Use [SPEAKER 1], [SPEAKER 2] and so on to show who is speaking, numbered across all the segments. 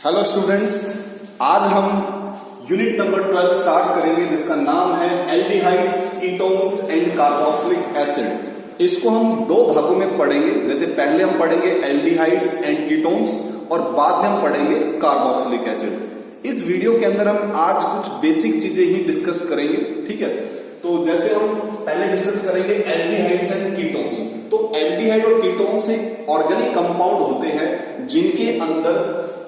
[SPEAKER 1] Hello students, आज हम unit number 12 start करेंगे जिसका नाम है aldehydes, ketones and carboxylic acid. इसको हम दो भागों में पढ़ेंगे। जैसे पहले हम पढ़ेंगे एल्डिहाइड्स एंड कीटोन्स और बाद में हम पढ़ेंगे कार्बोक्सिलिक एसिड। इस वीडियो के अंदर हम आज कुछ बेसिक चीजें ही डिस्कस करेंगे, ठीक है। तो जैसे हम पहले डिस्कस करेंगे एल्डिहाइड्स एंड कीटोन्स। तो एल्डिहाइड और कीटोन्स एक ऑर्गेनिक कंपाउंड होते हैं जिनके अंदर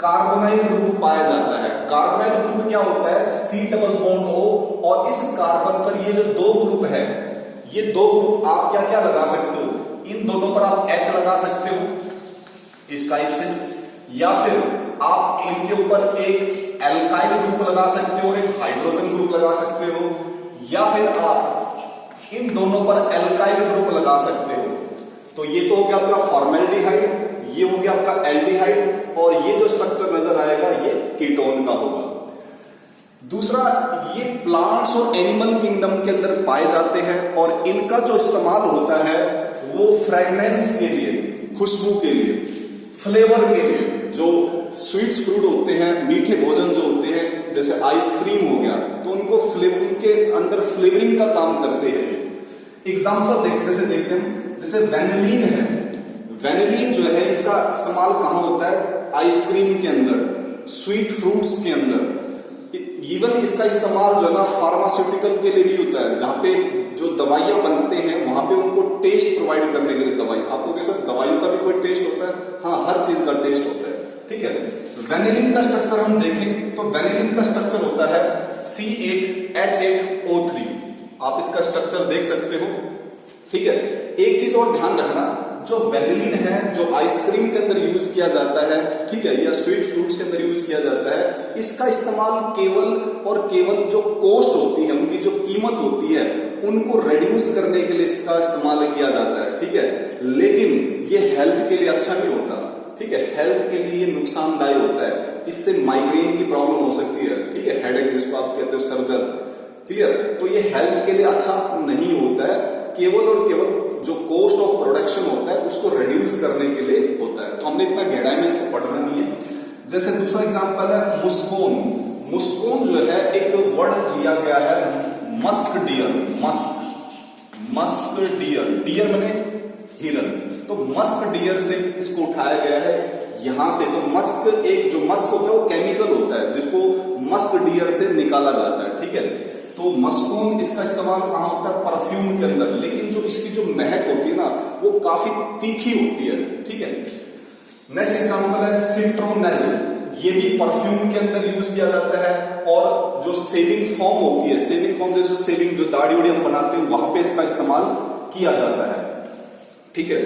[SPEAKER 1] कार्बोनाइल ग्रुप पाया जाता है। कार्बोनाइल ग्रुप क्या होता है? C डबल बॉन्ड O, और इस कार्बन पर ये जो दो ग्रुप है, ये दो ग्रुप आप क्या क्या लगा सकते हो? इन दोनों पर आप H लगा सकते हो इस टाइप से, या फिर आप इनके ऊपर एक एल्काइल ग्रुप लगा सकते हो और एक हाइड्रोजन ग्रुप लगा सकते हो, या फिर आप इन दोनों पर एल्काइल ग्रुप लगा सकते हो। तो ये तो हो गया आपका फॉर्मेल्डिहाइड, ये हो गया आपका एल्डिहाइड, और ये जो स्ट्रक्चर नजर आएगा ये कीटोन का होगा। दूसरा, ये प्लांट्स और एनिमल किंगडम के अंदर पाए जाते हैं और इनका जो इस्तेमाल होता है वो फ्रेग्रेंस के लिए, खुशबू के लिए, फ्लेवर के लिए। जो स्वीट्स फ्रूट होते हैं, मीठे भोजन जो होते हैं, जैसे आइसक्रीम हो गया, तो उनको उनके अंदर फ्लेवरिंग का काम करते हैं। एग्जाम्पल जैसे देखते हैं, जैसे वेनिलीन है। वेनिलीन जो है इसका इस्तेमाल कहां होता है? आइसक्रीम के अंदर, स्वीट फ्रूट्स के अंदर। इवन इसका इस्तेमाल जो है ना फार्मास्यूटिकल के लिए भी होता है, जहां पे जो दवाइयां बनते हैं वहां पे उनको टेस्ट प्रोवाइड करने के लिए दवाई। आपको कैसे दवाइयों का भी कोई टेस्ट होता है? हाँ, हर चीज का टेस्ट होता है, ठीक है। वेनिलीन का स्ट्रक्चर हम देखें तो वेनिलीन का स्ट्रक्चर होता है C8H8O3। आप इसका स्ट्रक्चर देख सकते हो, ठीक है। एक चीज और ध्यान रखना, जो वेनिलीन है जो आइसक्रीम के अंदर यूज किया जाता है, ठीक है, या स्वीट फ्रूट्स के अंदर यूज किया जाता है, इसका इस्तेमाल केवल और केवल जो कॉस्ट होती है, उनकी जो कीमत होती है, उनको रिड्यूस करने के लिए इसका इस्तेमाल किया जाता है, ठीक है। लेकिन ये हेल्थ के लिए अच्छा नहीं होता, ठीक है। हेल्थ के लिए ये नुकसानदायक होता है। इससे माइग्रेन की प्रॉब्लम हो सकती है, ठीक है, हेडेक जिसको आप कहते हो, सर दर्द, क्लियर। तो ये हेल्थ के लिए अच्छा नहीं होता है। केवल और केवल जो कॉस्ट ऑफ प्रोडक्शन होता है उसको रिड्यूस करने के लिए होता है। तो हमने इतना गहराई में इसको पढ़ना नहीं है। जैसे दूसरा एग्जांपल है मुस्कोन। मुस्कोन जो है एक वर्ड लिया गया है musk deer. Musk deer, deer माने हिरन, तो मस्क डियर से इसको उठाया गया है यहां से। तो मस्क, एक जो मस्क होता है वो केमिकल होता है जिसको मस्क डियर से निकाला जाता है, ठीक है। तो मस्कोन इसका इस्तेमाल कहां होता है? परफ्यूम के अंदर। लेकिन जो इसकी जो महक होती है ना वो काफी तीखी होती है, ठीक है। नेक्स्ट एग्जांपल है सिट्रोनेल। ये भी परफ्यूम के अंदर यूज किया जाता है, और जो सेविंग फॉर्म होती है, सेविंग फॉर्म जैसे सेविंग जो दाढ़ी उड़ी हम बनाते हैं वहां पे इसका इस्तेमाल किया जाता है, ठीक है।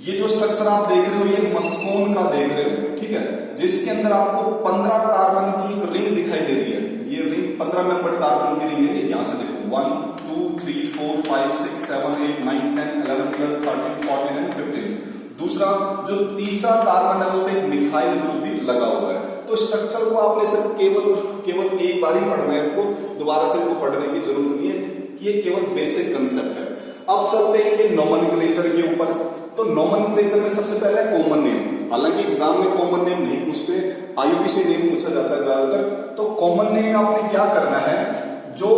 [SPEAKER 1] ये जो स्ट्रक्चर आप देख रहे हो ये मस्कोन का देख रहे हो, ठीक है, जिसके अंदर आपको 15 कार्बन की एक रिंग दिखाई दे रही है। ये रिंग 15 मेंबर कार्बन की रिंग है। यहां से देखो 1 2 3 4 5 6 7 8 9 10 11 12 13 14 एंड 15। दूसरा जो तीसरा कार्बन है उस पर एक मिथाइल ग्रुप भी लगा हुआ है। तो स्ट्रक्चर को आपने सिर्फ केवल एक बार ही पढ़ना है, इनको दोबारा से इनको पढ़ने की जरूरत नहीं है। ये केवल बेसिक कंसेप्ट है। अब चलते हैं कि नोमेनक्लेचर के ऊपर। तो नोमेनक्लेचर में सबसे पहले कॉमन नेम। हालांकि एग्जाम में कॉमन नेम नहीं पूछते, आईयूपीसी नेम पूछा जाता है ज्यादातर। तो कॉमन नेम आपने क्या करना है, जो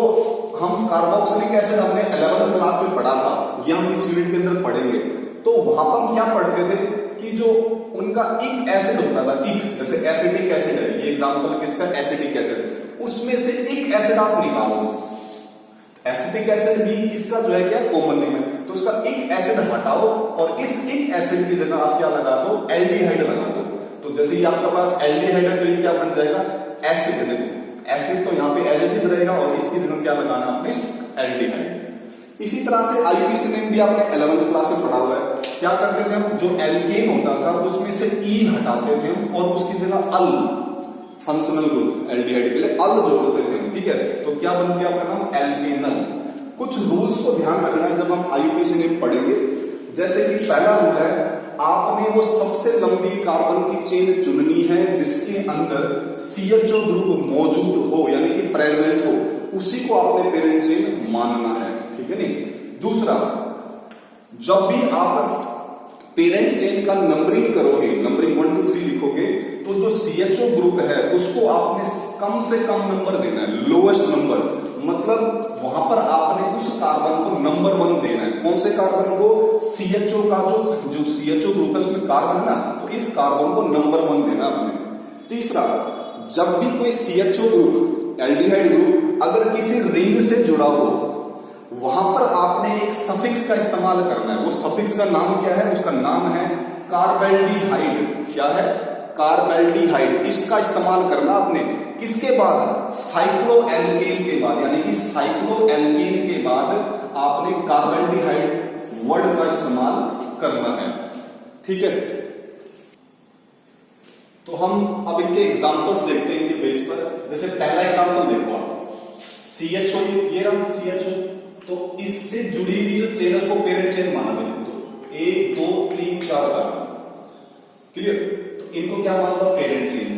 [SPEAKER 1] हम कार्बोक्सिलिक एसिड हमने 11th क्लास में पढ़ा था, ये हम इस यूनिट के अंदर पढ़ेंगे। तो वहां पर हम क्या पढ़ते थे कि जो उनका एक एसिड होता था, एक जैसे एसिटिक एसिड है, ये एग्जांपल किसका? Acetic acid. उसमें से एक एसिड आप निकालो। एसिटिक एसिड भी इसका जो है क्या कॉमन नेम है। तो इसका एक एसिड हटाओ और इस एक एसिड की जगह आप क्या लगा दो? एल्डिहाइड लगा दो। तो जैसे ये आपके पास एल्डिहाइड है तो ये क्या बन जाएगा? एसिड। एसिड तो यहाँ पे एज इट इज रहेगा और इसकी जगह क्या लगाना आपने? एल्डिहाइड। इसी तरह से आईयूपीसी नेम भी आपने 11th क्लास में पढ़ा हुआ है। क्या करते थे हम? जो एल्केन होता था उसमें से ई हटाते थे और उसकी जगह अल, फंक्शनल ग्रुप एल्डिहाइड के लिए अल जोड़ते थे, ठीक है। तो क्या बन गया आपका नाम? एल्केनल। कुछ रूल्स को ध्यान रखना जब हम आईयूपीसी नेम पढ़ेंगे। जैसे कि पहला रूल है, आपने वो सबसे लंबी कार्बन की चेन चुननी है जिसके अंदर CHO ग्रुप मौजूद हो, यानी कि प्रेजेंट हो, उसी को आपने पेरेंट चेन मानना है, ठीक है नहीं। दूसरा, जब भी आप पेरेंट चेन का नंबरिंग करोगे, नंबरिंग 1 2 3 लिखोगे, तो जो CHO ग्रुप है उसको आपने कम से कम नंबर देना है, लोएस्ट नंबर, मतलब वहां पर आपने उस कार्बन को नंबर 1 देना है। कौन से कार्बन को? CHO का जो CHO ग्रुप है उसमें कार्बन है ना, तो इस कार्बन को नंबर 1 देना आपने। तीसरा, जब भी कोई CHO ग्रुप, एल्डिहाइड ग्रुप अगर किसी रिंग से जुड़ा हो, वहां पर आपने एक सफिक्स का इस्तेमाल करना है। वो सफिक्स का नाम क्या है? उसका नाम है कार्बेल्डिहाइड। क्या है? कार्बेल्डिहाइड। इसका इस्तेमाल करना आपने किसके बाद? साइक्लोएल्केन के बाद, यानी कि साइक्लोएल्केन के बाद आपने कार्बेल्डिहाइड वर्ड का इस्तेमाल करना है। ठीक है, तो हम अब इनके एग्जांपल्स देखते हैं इनके बेस पर। जैसे पहला एग्जांपल देखो आप, CHO, ये रहा CHO, तो इससे जुड़ी हुई जो चेन है उसको पेरेंट चेन माना जाए। तो 1 2 3 4 कार्बन, क्लियर? तो इनको क्या मान लो? Parent chain.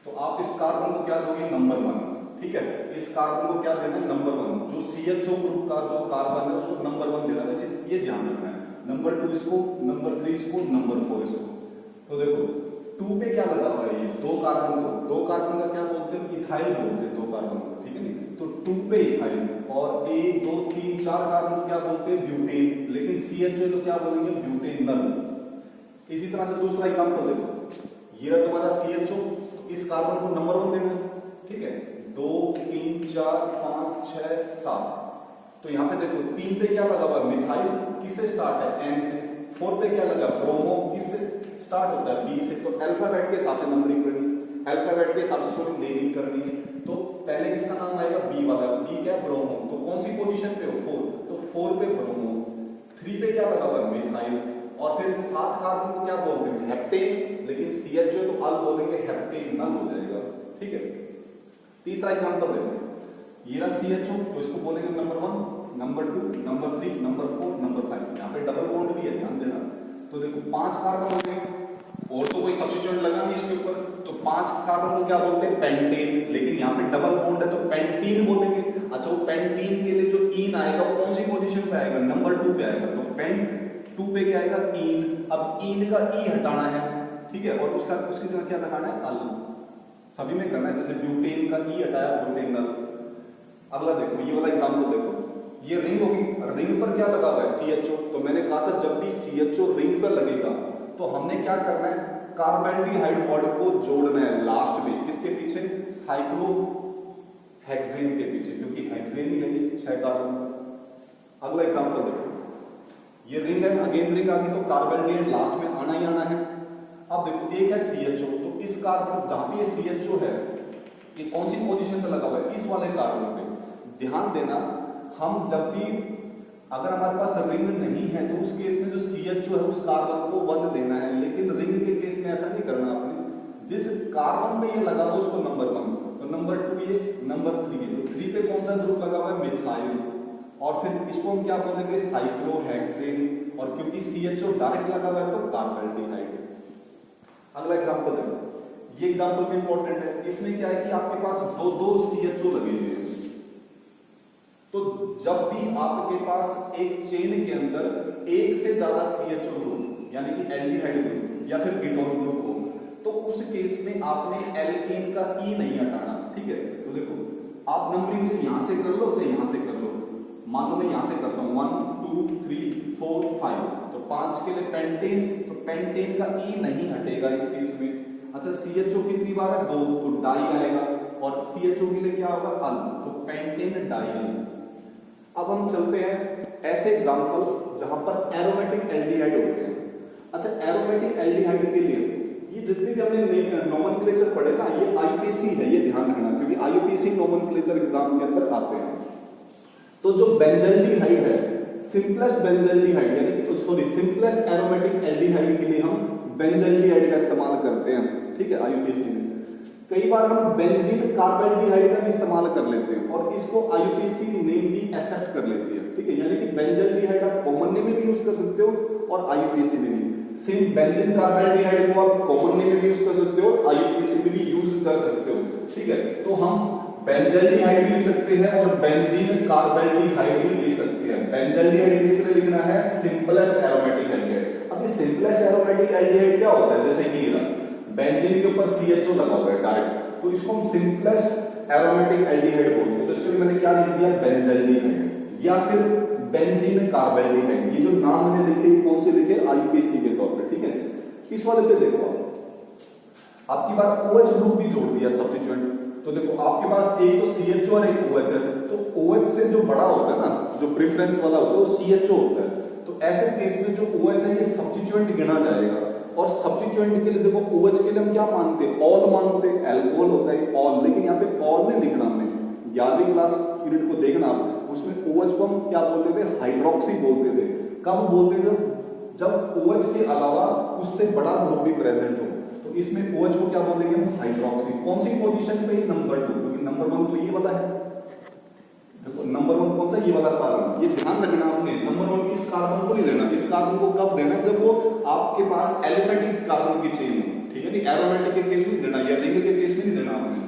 [SPEAKER 1] तो आप इस कार्बन को क्या दोगे? नंबर 1। ठीक है, इस कार्बन को क्या देना है? नंबर 1। जो CHO ग्रुप का जो कार्बन है उसको नंबर 1 देना है, ये ध्यान रखना है। नंबर 2 इसको, नंबर 3 इसको, नंबर 4 इसको। तो देखो 2 पे क्या लगा हुआ है? ये 2 कार्बन को, 2 कार्बन का क्या बोलते हैं? इथाइल बोलते हैं 2 कार्बन को, ठीक है नहीं? तो 2 पे इथाइल, और 1 2 3 4 कार्बन को क्या बोलते हैं? ब्यूटेन। लेकिन CHO तो क्या बोलेंगे? ब्यूटेनल। इसी तरह से दूसरा एग्जांपल देखो, ये रहा तुम्हारा CHO, तो इस कार्बन को नंबर 1 देना है। ठीक है, 2 3 4 5 6 7। तो यहाँ पे देखो 3 पे क्या लगा हुआ है? मिथाइल। किससे स्टार्ट है? M से। 4 पे क्या लगा? ब्रोमो। किससे स्टार्ट होता है? B से। तो अल्फाबेट के हिसाब से नंबरिंग करनी है, अल्फाबेट के हिसाब से थोड़ी नेमिंग करनी है। तो पहले किसका नाम आएगा? B वाला। B क्या है? ब्रोमो। तो कौन सी पोजीशन पे हो? 4। तो 4 पे ब्रोमो। 3 पे क्या लगा हुआ है? मिथाइल। और फिर 7 कार्बन को क्या बोलते हैं? हेप्टेन। लेकिन CHO तो अल बोलेंगे, हेप्टेनल हो जाएगा। ठीक है, तीसरा एग्जांपल देखो, ये रहा CHO, तो इसको बोलेंगे number 1, number 2, number 3, number 4, number 5। यहाँ पे डबल बॉन्ड भी है, ध्यान देना। तो देखो 5 कार्बन हो गए, और तो कोई सब्स्टिट्यूएंट लगा नहीं इसके ऊपर, तो 5 कार्बन को क्या बोलते हैं? पेंटेन। लेकिन यहाँ पे डबल बॉन्ड है तो पेंटीन बोलेंगे। अच्छा, वो पेंटीन के लिए जो इन आएगा वो कौन सी पोजीशन पे आएगा? नंबर 2 पे आएगा। तो पेंट 2 पे क्या आएगा? इन। अब इन का ई हटाना है, ठीक है, और उसकी जगह क्या लगाना है? अल। सभी में करना है। जैसे ब्यूटेन का ई हटाया, ब्यूटेनल। अगला देखो, ये वाला एग्जांपल देखो, ये रिंग होगी, रिंग पर क्या लगा हुआ है? CHO। तो मैंने कहा था जब भी CHO रिंग पर लगेगा तो हमने क्या करना है? कार्बेल्डिहाइड वर्ड को जोड़ना है लास्ट में। किसके पीछे? साइक्लोहेक्सेन के पीछे, क्योंकि हेक्सेन ही है 6 कार्बन। अगला एग्जांपल देखो, ये रिंग है, अगेन रिंग आ गई, तो कार्बेल्डिहाइड लास्ट में आना ही आना है। अब देखो एक है CHO, तो इस कार्बन जहां पे ये CHO है, ये कौन सी पोजीशन पे लगा हुआ है? इस वाले कार्बन पे। ध्यान देना, हम जब भी अगर हमारे पास रिंग नहीं है तो उस केस में जो CHO है उस कार्बन को 1 देना है। लेकिन रिंग के केस में ऐसा नहीं करना आपने। जिस कार्बन पे ये लगा हुआ उसको नंबर 1, तो नंबर 2 ये, नंबर 3 ये। तो 3 पे कौन सा ग्रुप लगा हुआ है? मिथाइल। और फिर इसको हम क्या बोलेंगे? साइक्लोहेक्सेन। और क्योंकि CHO डायरेक्ट लगा हुआ है तो कार्बेल्डिहाइड। अगला एग्जांपल देखो, ये एग्जांपल भी इंपॉर्टेंट है। इसमें क्या है कि आपके पास 2 CHO लगे हुए हैं। तो जब भी आपके पास एक चेन के अंदर एक से ज्यादा CHO ग्रुप, यानी कि एल्डिहाइड ग्रुप या फिर कीटोन ग्रुप हो, तो उस केस में आपने एल्केन का ई नहीं हटाना। ठीक है, तो देखो आप नंबरिंग से यहां से कर लो चाहे यहां से कर लो। मान लो मैं यहां से करता हूं 1 2 3 4 5, तो 5 के लिए पेंटेन, तो पेंटेन का ई नहीं हटेगा इस केस में। अच्छा, CHO कितनी बार है? 2, तो डाई आएगा। और CHO के लिए क्या होगा? अल, तो पेंटेन डाई। अब हम चलते हैं ऐसे एग्जांपल जहां पर एरोमेटिक एल्डिहाइड होते हैं। अच्छा, एरोमेटिक एल्डिहाइड के लिए ये जितने भी हमने नोमेनक्लेचर पढ़े ना, ये IUPAC है, ये ध्यान रखना, क्योंकि IUPAC नोमेनक्लेचर एग्जाम के अंदर आते हैं। तो जो बेंजल्डिहाइड है, सिंपलेस्ट बेंजल्डिहाइड, यानी कि सॉरी सिंपलेस्ट एरोमेटिक एल्डिहाइड के लिए हम बेंजल्डिहाइड का इस्तेमाल करते हैं। ठीक है, IUPAC में कई बार हम बेंजीन कार्बेल्डिहाइड का भी इस्तेमाल कर लेते हैं, और इसको IUPAC नेम भी एक्सेप्ट कर लेती है। ठीक है, यानी कि बेंजल्डिहाइड आप कॉमन नेम में भी यूज कर सकते हो और IUPAC में भी। सिर्फ बेंजीन कार्बेल्डिहाइड को आप कॉमन नेम में भी यूज कर सकते हो, IUPAC में भी यूज कर सकते हो। ठीक है, तो हम बेंजल्डिहाइड भी लिख सकते हैं और बेंजीन कार्बेल्डिहाइड भी लिख सकते हैं। बेंजल्डिहाइड किस तरह लिखना है? Simplest aromatic aldehyde. अब ये एरोमेटिक एल्डिहाइड क्या होता है, जैसे कि बेंजीन के ऊपर CHO लगा हुआ है डायरेक्ट, तो इसको हम सिंपलेस्ट एरोमेटिक एल्डिहाइड बोलते हैं। तो इसके लिए मैंने क्या लिख दिया, बेंजाइलिन या फिर बेंजीन कार्बाइड। ये जो नाम मैंने लिखे कौन से लिखे, IUPAC के तौर पे, ठीक है। इस वाले पे देखो आपकी बार OH ग्रुप भी जोड़ दिया सब्स्टिट्यूएंट, तो देखो आपके पास एक तो CHO और एक OH है, तो OH से जो बड़ा होता है ना, जो प्रेफरेंस वाला होता है वो CHO होता है। तो ऐसे केस में जो OH है ये सब्स्टिट्यूएंट गिना जाएगा, और सब्स्टिट्यूएंट के लिए देखो OH के लिए हम क्या मानते हैं, ऑल मानते हैं, अल्कोहल होता है ऑल, लेकिन यहाँ पे ऑल नहीं लिखना हमने। 11वीं क्लास यूनिट को देखना आप, उसमें OH को हम क्या बोलते थे, हाइड्रोक्सी बोलते थे। कब बोलते थे, जब OH के अलावा उससे बड़ा ग्रुप भी प्रेजेंट हो, तो इसमें OH को क्या बोलेंगे हम, हाइड्रोक्सी। कौन सी पोजीशन पे, नंबर 2, क्योंकि नंबर 1 तो ये वाला है। देखो नंबर 1 कौन सा, ये वाला कार्बन। ये ध्यान रखना आपने, नंबर 1 इस कार्बन को नहीं देना, इस कार्बन को कब देना, जब वो आपके पास एलिफेटिक कार्बन की चेन हो, ठीक है नहीं, एरोमेटिक के केस में देना या रिंग के केस में नहीं देना आपने।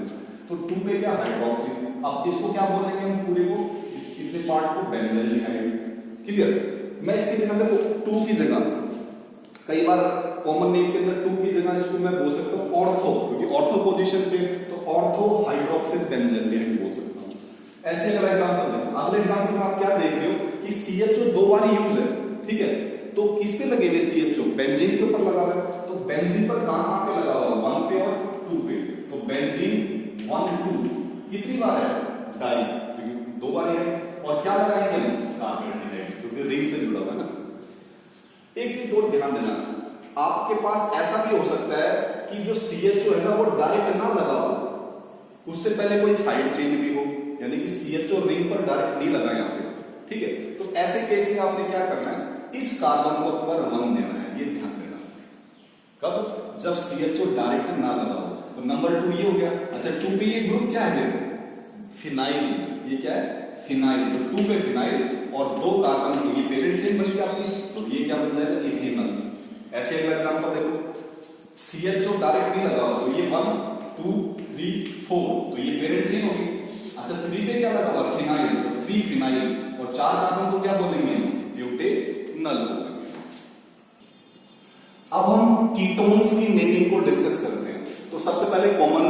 [SPEAKER 1] तो 2 पे क्या, हाइड्रोक्सी। अब इसको क्या बोलेंगे हम, पूरे को, इतने पार्ट को बेंजाइल। क्लियर। मैं इसकी जगह देखो 2 की जगह, कई बार कॉमन नेम के अंदर 2 की जगह इसको मैं बोल सकता हूँ ऑर्थो, क्योंकि ऑर्थो पोजीशन पे, तो ऑर्थो हाइड्रोक्सिल बेंजाइल बोल सकता हूँ। ऐसे अगला एग्जांपल देखो, अगले एग्जांपल में आप क्या देख रहे हो कि CHO 2 बार यूज है, ठीक है। तो किस पे लगे हुए CHO, बेंजीन के ऊपर लगा हुआ है। तो बेंजीन पर कहां पे लगा हुआ है, 1 पे और 2 पे। तो बेंजीन 1 2 कितनी बार है, डाई, क्योंकि 2 बार है। और क्या लगाएंगे हम, कार्बन, क्योंकि रिंग से जुड़ा हुआ है ना। एक चीज और ध्यान देना, आपके पास ऐसा भी हो सकता है कि जो CHO है ना वो डायरेक्ट ना लगा हो, उससे पहले कोई साइड चेन भी हो, यानी कि CHO रिंग पर डायरेक्ट नहीं लगा यहाँ पे, ठीक है। तो ऐसे केस में आपने क्या करना है, इस कार्बन को पर 1 देना है, ये ध्यान देना। कब, जब CHO डायरेक्ट ना लगा हो। तो नंबर 2 ये हो गया। अच्छा 2 पे ये ग्रुप क्या है, फिनाइल, ये क्या है, फिनाइल। तो 2 पे फिनाइल और 2 कार्बन की ये पेरेंट चेन बन गई आपकी, तो ये क्या बन जाएगा, इथेनॉल। ऐसे अगला एग्जांपल देखो, CHO डायरेक्ट नहीं लगा हुआ, तो ये 1 2 3 4, तो ये पेरेंट चेन होगी। अच्छा 3 पे क्या लगा हुआ, फिनाइल, तो 3 फिनाइल, और 4 कार्बन को क्या बोलेंगे, ब्यूटेनॉल बोलेंगे। अब हम कीटोन्स की नेमिंग को डिस्कस करते हैं। तो सबसे पहले कॉमन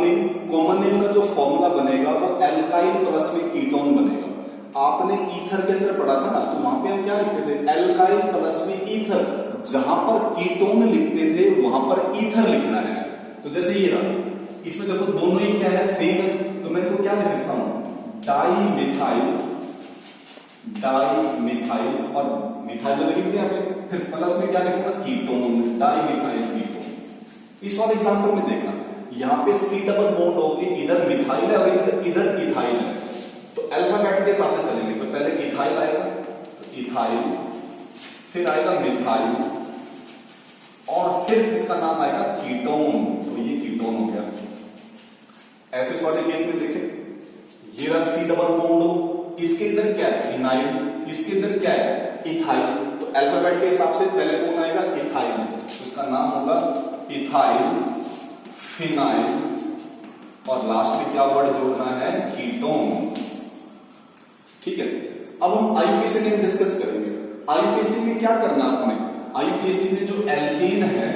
[SPEAKER 1] नेम का जो फॉर्मूला बनेगा वो एल्काइल प्लस में कीटोन बनेगा। आपने ईथर के अंदर पढ़ा था ना, तो वहां पे हम क्या लिखते थे, एल्काइल प्लस में ईथर। जहां पर कीटोन लिखते थे वहां पर ईथर लिखना है। तो जैसे ये रहा, इसमें देखो दोनों ही क्या है, सेम है, तो मैं इनको क्या लिख सकता हूं, डाई मिथाइल, और मिथाइल वाले लिखते हैं आपने, फिर प्लस में क्या लिखूंगा, कीटोन, डाई मिथाइल कीटोन। इस वाले एग्जांपल में देखना, यहाँ पे C डबल बॉन्ड होके इधर मिथाइल है और इधर इथाइल है, तो अल्फाबेट के हिसाब से चलेंगे। तो पहले इथाइल आएगा, तो इथाइल, फिर आएगा मिथाइल, और फिर इसका नाम आएगा कीटोन, तो ये कीटोन हो गया। ऐसे वाले केस में देखें, ये रहा C डबल बॉन्ड हो, इसके अंदर क्या है, फिनाइल, इसके अंदर क्या है, इथाइल। तो अल्फाबेट के हिसाब से पहले कौन आएगा, इथाइल, तो इसका नाम होगा इथाइल, फिनाइल, और लास्ट में क्या वर्ड जोड़ना है, कीटोन, ठीक है। अब हम IUPAC नेम डिस्कस करेंगे। IUPAC में क्या करना आपने, IUPAC में जो एल्केन है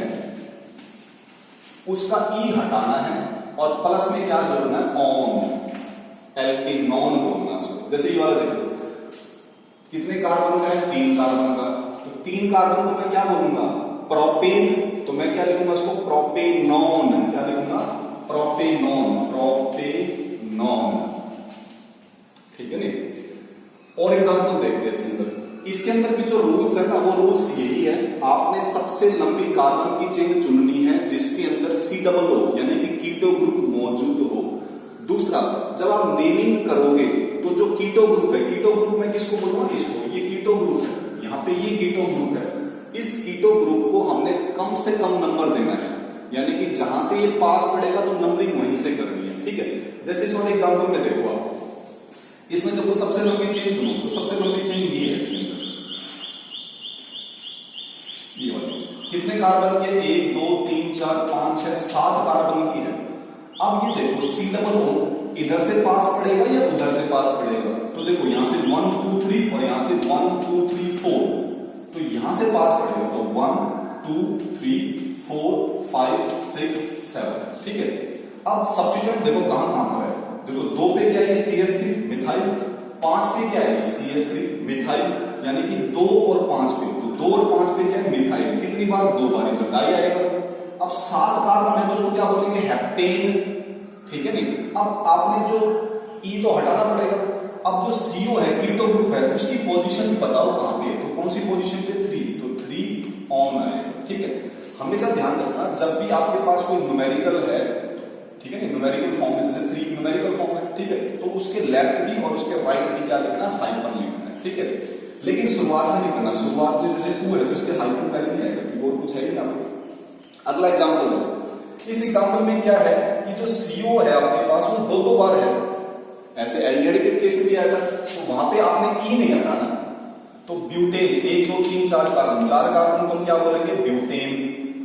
[SPEAKER 1] उसका E हटाना है और प्लस में क्या जोड़ना है, ऑन, एल्केनॉन बोलना उसको। जैसे ये वाला देखो, कितने कार्बन का है, 3 कार्बन का, तो 3 कार्बन को मैं क्या बोलूंगा, प्रोपेन, तो मैं क्या लिखूंगा उसको, प्रोपेनॉन, क्या लिखूंगा, प्रोपेनॉन, ठीक है नहीं। और एग्जांपल देखते हैं इसके अंदर भी जो रूल्स है ना, वो रूल्स यही है, आपने सबसे लंबी कार्बन की चेन चुननी है जिसके अंदर C डबल हो, यानी कि कीटो ग्रुप मौजूद हो। दूसरा, जब आप नेमिंग करोगे तो जो कीटो ग्रुप है, कीटो ग्रुप में किसको बोलूंगा, इसको, ये कीटो ग्रुप है, यहाँ पे ये कीटो ग्रुप है, इस कीटो ग्रुप को हमने कम से कम नंबर देना है, यानी कि जहां से ये पास पड़ेगा तो नंबरिंग वहीं से करनी है, ठीक है। जैसे इस वाले एग्जांपल में देखो आप, इसमें देखो सबसे लंबी चेन चुनो, तो सबसे लंबी चेन ये है, इसके अंदर ये वाली, कितने कार्बन की है, 1 2 3 4 5 6 7 कार्बन की है। अब ये देखो C डबल O इधर से पास पड़ेगा या उधर से पास पड़ेगा, तो देखो यहां से 1 2 3 और यहां से 1 2 3 4, तो यहां से पास पड़ेगा, तो 1 2 3 4 5 6 7, ठीक है। अब सब्स्टिट्यूट देखो कहां कहां पर है, देखो 2 पे क्या है ये CH3 मिथाइल, 5 पे क्या है ये CH3 मिथाइल, यानी कि 2 और 5 पे, तो 2 और 5 पे क्या है मिथाइल, कितनी बार 2 बार, इसमें डाई आएगा। अब 7 कार्बन है तो उसको क्या बोलेंगे हेप्टेन, ठीक है नहीं। अब आपने जो E तो हटाना पड़ेगा, अब जो CO है कीटो ग्रुप है उसकी पोजीशन बताओ कहां पे है, तो कौन सी पोजीशन पे 3, तो 3 ऑन आएगा, ठीक है। हमेशा ध्यान रखना जब भी आपके पास कोई न्यूमेरिकल है, ठीक है, न्यूमेरिकल फॉर्म में, जैसे 3 न्यूमेरिकल फॉर्म है, ठीक है, तो उसके लेफ्ट भी और उसके राइट भी क्या लिखना, हाइफन लिखना है, ठीक है। लेकिन शुरुआत में नहीं करना, शुरुआत में जैसे 2 है तो उसके हाइफन पहले नहीं आएगा, और कुछ है ही नहीं आपको। अगला एग्जांपल दो, इस एग्जांपल में क्या है कि जो CO है आपके पास वो 2 बार है, ऐसे एल्डिहाइड के केस में भी आएगा, तो वहां पे आपने E नहीं हटाना, तो ब्यूटेन 1 2 3 4 कार्बन, 4 कार्बन को क्या बोलेंगे ब्यूटेन।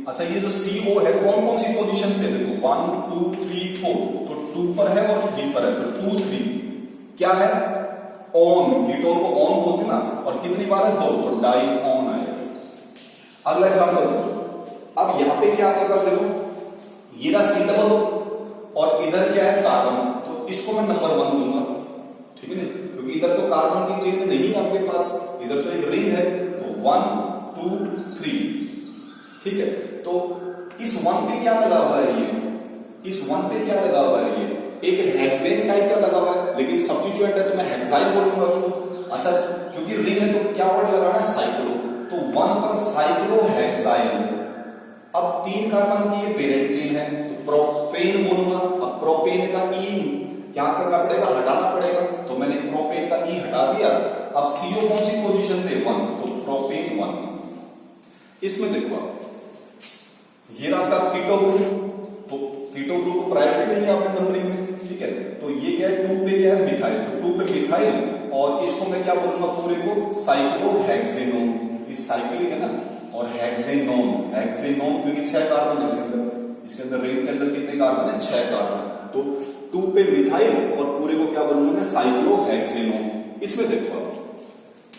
[SPEAKER 1] अच्छा ये जो CO है कौन कौन सी पोजीशन पे, देखो 1 2 3 4, तो 2 पर है और 3 पर है, तो 2 3 क्या है ऑन, कीटोन को ऑन बोलते ना, और कितनी बार है 2, तो डाई ऑन आएगा। अगला एग्जांपल, अब यहां पे क्या आपके पास देखो ये रहा C और इधर क्या है कार्बन, तो इसको मैं नंबर 1 दूंगा, ठीक है ना, क्योंकि इधर तो कार्बन की चेन नहीं है आपके पास, इधर तो एक रिंग है, तो 1 2 3, ठीक है। तो इस 1 पे क्या लगा हुआ है ये, इस 1 पे क्या लगा हुआ है ये एक हेक्सेन टाइप का लगा हुआ है, लेकिन सब्स्टिट्यूएंट है तो मैं हेक्साइल बोलूंगा उसको। अच्छा क्योंकि रिंग है तो क्या वर्ड लगाना है साइक्लो, तो 1 पर साइक्लो हेक्साइल। अब 3 कार्बन की ये पेरेंट चेन है तो प्रोपेन बोलूंगा, अब प्रोपेन का E क्या करना पड़ेगा, हटाना पड़ेगा, तो मैंने प्रोपेन का E हटा दिया। अब CO कौन सी पोजीशन पे 1, तो प्रोपेन 1। इसमें देखो ये आपका कीटो ग्रुप, तो कीटो ग्रुप को प्रायोरिटी देनी है आपने नंबरिंग में, ठीक है। तो ये क्या है 2 पे क्या है मिथाइल, तो 2 पे मिथाइल, और इसको मैं क्या बोलूंगा पूरे को साइक्लोहेक्सेनोन, इस साइक्लिक है ना, और हेक्सेनोन, हेक्सेनोन क्योंकि 6 कार्बन है इसके अंदर रिंग के अंदर कितने कार्बन है 6 कार्बन, तो 2 पे मिथाइल और पूरे को क्या बोलूंगा मैं साइक्लोहेक्सेनोन। इसमें देखो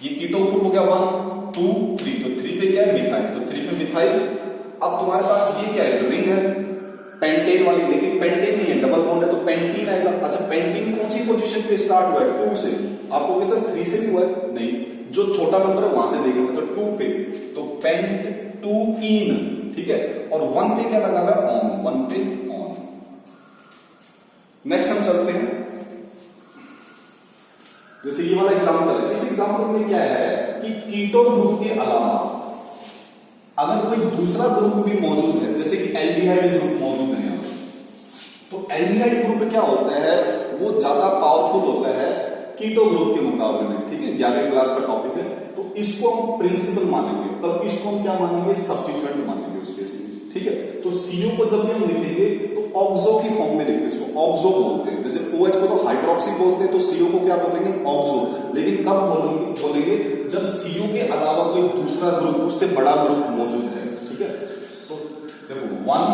[SPEAKER 1] ये कीटो ग्रुप हो गया 1 2 3, तो 3 पे क्या है मिथाइल, तो 3 पे मिथाइल। अब तुम्हारे पास ये क्या है रिंग है पेंटेन वाली, लेकिन पेंटेन नहीं है डबल बॉन्ड है, तो पेंटीन आएगा। अच्छा पेंटीन कौन सी पोजीशन पे स्टार्ट हुआ है 2 से, आपको क्या सर 3 से भी हुआ है, नहीं, जो छोटा नंबर है वहां से देखेंगे, तो 2 पे, तो पेंट 2 इन, ठीक है, और 1 पे क्या लगा हुआ है ऑन, 1 पे ऑन। नेक्स्ट हम चलते हैं, जैसे ये वाला एग्जांपल है, इस एग्जांपल में क्या है कि कीटो ग्रुप के अलावा अगर कोई दूसरा ग्रुप भी मौजूद है, जैसे कि एल्डिहाइड ग्रुप मौजूद है यहाँ, तो एल्डिहाइड ग्रुप क्या होता है वो ज्यादा पावरफुल होता है कीटो ग्रुप के मुकाबले में, ठीक है, 11वीं क्लास का टॉपिक है, तो इसको हम प्रिंसिपल मानेंगे, तब इसको हम क्या मानेंगे सब्स्टिट्यूएंट मानेंगे उस केस में, ठीक है। तो CO को जब भी हम लिखेंगे तो ऑक्सो की फॉर्म में लिखते हैं, इसको ऑक्सो बोलते हैं, जैसे OH को तो हाइड्रोक्सी बोलते हैं, तो CO को क्या बोलेंगे ऑक्सो, लेकिन कब बोलेंगे जब CO के अलावा कोई दूसरा ग्रुप, उससे बड़ा ग्रुप मौजूद है, ठीक है। तो देखो 1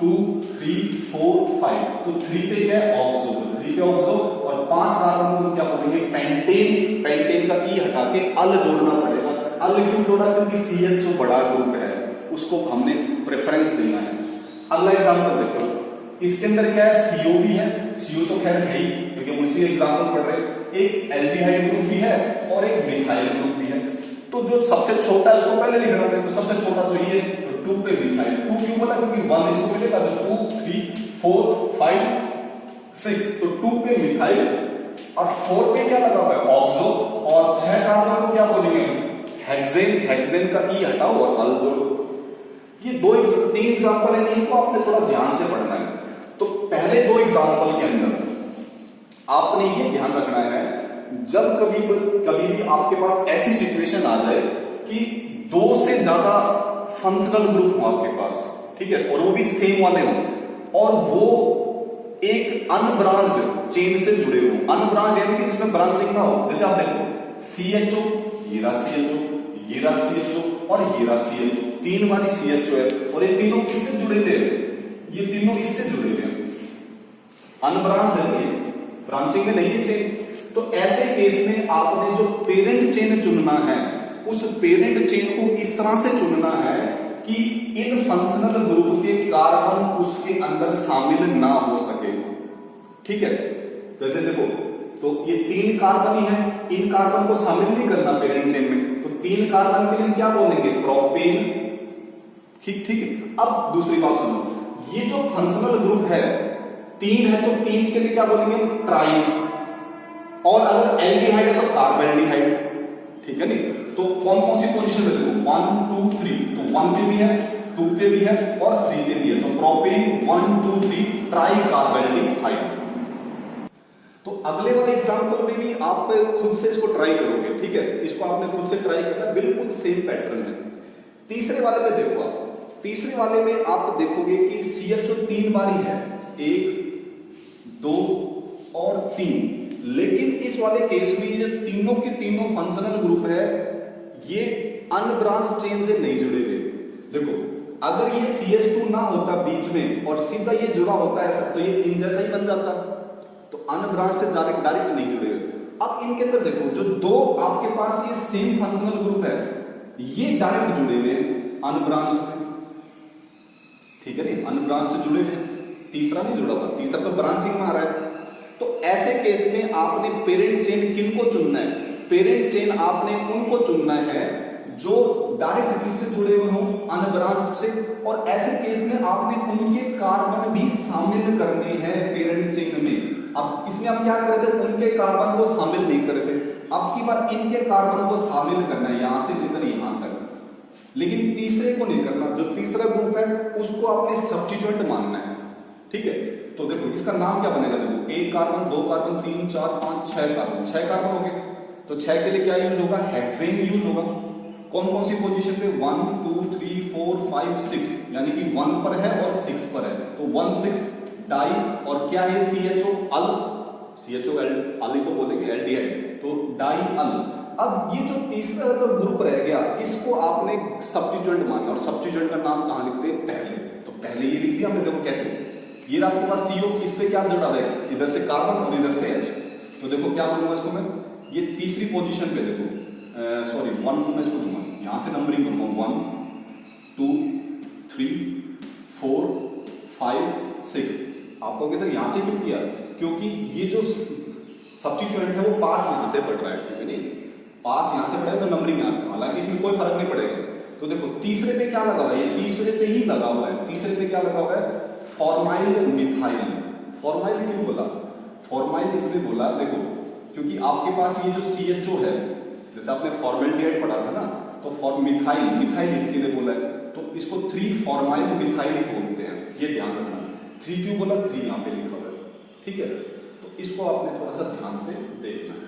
[SPEAKER 1] 2 3 4 5, तो 3 पे क्या है ऑक्सो, तो 3 पे ऑक्सो, और 5 कार्बन को क्या बोलेंगे पेंटेन, पेंटेन का E हटा के अल जोड़ना पड़ेगा। अल क्यों जोड़ा, क्योंकि CH जो बड़ा ग्रुप है उसको हमने प्रेफरेंस देना है। अगला एग्जांपल देखो, इसके अंदर क्या है CO भी है, CO तो खैर है ही क्योंकि हम उसी एग्जांपल पढ़ रहे हैं, एक एल्डिहाइड ग्रुप भी है और एक मिथाइल ग्रुप भी है, तो जो सबसे छोटा है उसको पहले लिखना है, तो सबसे छोटा तो ये, तो 2 पे मिथाइल, 2 क्यों बोला, क्योंकि 1 इसको मिलेगा, तो 2 3 4 5 6, तो 2 पे मिथाइल और 4 पे क्या लगा हुआ है ऑक्सो, और 6 कार्बन को क्या बोलेंगे हेक्सेन, हेक्सेन का E हटाओ और अल जोड़ो। ये 3 एग्जांपल है, इनको आपने थोड़ा ध्यान से पढ़ना है। तो पहले 2 एग्जांपल के अंदर आपने ये ध्यान रखना है जब कभी भी आपके पास ऐसी सिचुएशन आ जाए कि 2 से ज्यादा फंक्शनल ग्रुप हो आपके पास, ठीक है, और वो भी सेम वाले हो, और वो एक अनब्रांच्ड चेन से जुड़े हो, अनब्रांच्ड यानी कि जिसमें ब्रांचिंग ना हो, जैसे आप देखो CHO, ये रहा CHO, ये रहा CHO और ये रहा CHO, 3 बारी CHO है, और ये तीनों किससे जुड़े थे, ये तीनों इससे जुड़े थे, अनब्रांच्ड है, ये ब्रांचिंग में नहीं है चेन। तो ऐसे केस में आपने जो पेरेंट चेन चुनना है, उस पेरेंट चेन को इस तरह से चुनना है कि इन फंक्शनल ग्रुप के कार्बन उसके अंदर शामिल ना हो सके। ठीक है, जैसे देखो तो ये 3 कार्बन ही है, इन कार्बन को शामिल नहीं करना पेरेंट चेन में, तो 3 कार्बन के लिए क्या बोलेंगे, प्रोपेन। ठीक ठीक है। अब दूसरी बात सुनो, ये जो फंक्शनल ग्रुप है 3 है तो 3 के लिए क्या बोलेंगे, ट्राई। और अगर एल्डिहाइड है तो कार्बेल्डिहाइड। ठीक है नहीं, तो कौन कौन सी पोजीशन में देखो 1 2 3, तो 1 पे भी है, 2 पे भी है और 3 पे भी है, तो प्रोपेन 1 2 3 ट्राई कार्बेल्डिहाइड। तो अगले वाले एग्जांपल में भी आप खुद से इसको ट्राई करोगे। ठीक है, इसको आपने खुद से ट्राई करना, बिल्कुल सेम पैटर्न है। तीसरे वाले में देखो आप, तीसरे वाले में आप देखोगे कि CH जो 3 बारी है, 1 2 और 3, लेकिन इस वाले केस में ये तीनों के तीनों फंक्शनल ग्रुप है ये अनब्रांच्ड चेन से नहीं जुड़े हुए। देखो अगर ये CH2 ना होता बीच में और सीधा ये जुड़ा होता ऐसा, तो ये इन जैसा ही बन जाता, तो अनब्रांच्ड डायरेक्ट नहीं जुड़े हुए। अब इनके अंदर देखो जो 2 आपके पास ये सेम फंक्शनल ग्रुप है, ये डायरेक्ट जुड़े हुए हैं अनब्रांच्ड से। ठीक है नहीं, अनब्रांच्ड से जुड़े हुए हैं, तीसरा नहीं जुड़ा हुआ, तीसरा तो ब्रांचिंग में आ रहा है। तो ऐसे केस में आपने पेरेंट चेन किनको चुनना है, पेरेंट चेन आपने उनको चुनना है जो डायरेक्ट किससे जुड़े हुए हो, अनब्रांच्ड से। और ऐसे केस में आपने उनके कार्बन भी शामिल करने हैं पेरेंट चेन में। अब इसमें हम क्या कर रहे थे, उनके कार्बन को शामिल नहीं कर रहे थे, अब की बार इनके कार्बन को शामिल करना है यहां से लेकर यहां तक, लेकिन तीसरे को नहीं करना। जो तीसरा ग्रुप है उसको आपने सब्स्टिट्यूएंट मानना है। ठीक है, तो देखो इसका नाम क्या बनेगा, देखो 1 कार्बन 2 कार्बन 3 4 5 6 कार्बन, 6 कार्बन हो गए, तो 6 के लिए क्या यूज होगा, हेक्सेन यूज होगा। कौन कौन सी पोजीशन पे, 1 2 3 4 5 6, यानी कि 1 पर है और 6 पर है, तो 1 6 डाई, और क्या है CHO अल, CHO अल ही तो बोलेंगे, एल्डिहाइड, तो डाई अल। अब ये जो तीसरा तो ग्रुप रह गया, इसको आपने सब्स्टिट्यूएंट माना, और सब्स्टिट्यूएंट का नाम कहां लिखते हैं, पहले। तो पहले ये लिख दिया हमने, देखो कैसे, ये आपके पास CO, इस पे क्या जुड़ा है, इधर से कार्बन और इधर से H, तो देखो क्या बोलूंगा इसको मैं, ये तीसरी पोजीशन पे देखो, सॉरी 1 2 मैं इसको दूंगा, यहां से नंबरिंग करूंगा 1 2 3 4 5 6। आप कहोगे सर यहां से क्यों किया, क्योंकि ये जो सब्स्टिट्यूएंट है वो पास यहां से बढ़ रहा है, ठीक है नहीं, पास यहां से बढ़ेगा तो नंबरिंग यहां से, हालांकि इसमें कोई फर्क नहीं पड़ेगा। तो देखो तीसरे पे क्या लगा हुआ है, ये तीसरे पे ही लगा हुआ है, तीसरे पे क्या लगा हुआ है, फॉर्माइल मिथाइल। फॉर्माइल क्यों बोला, फॉर्माइल इसलिए बोला, देखो क्योंकि आपके पास ये जो CHO है, जैसे आपने फॉर्मेल्डिहाइड पढ़ा था ना, तो मिथाइल, मिथाइल इसके लिए बोला है, तो इसको 3 फॉर्माइल मिथाइल ही बोलते हैं, ये ध्यान रखना। 3 क्यों बोला, 3 यहां पे लिखा हुआ है। ठीक है, तो इसको आपने थोड़ा सा ध्यान से देखना है।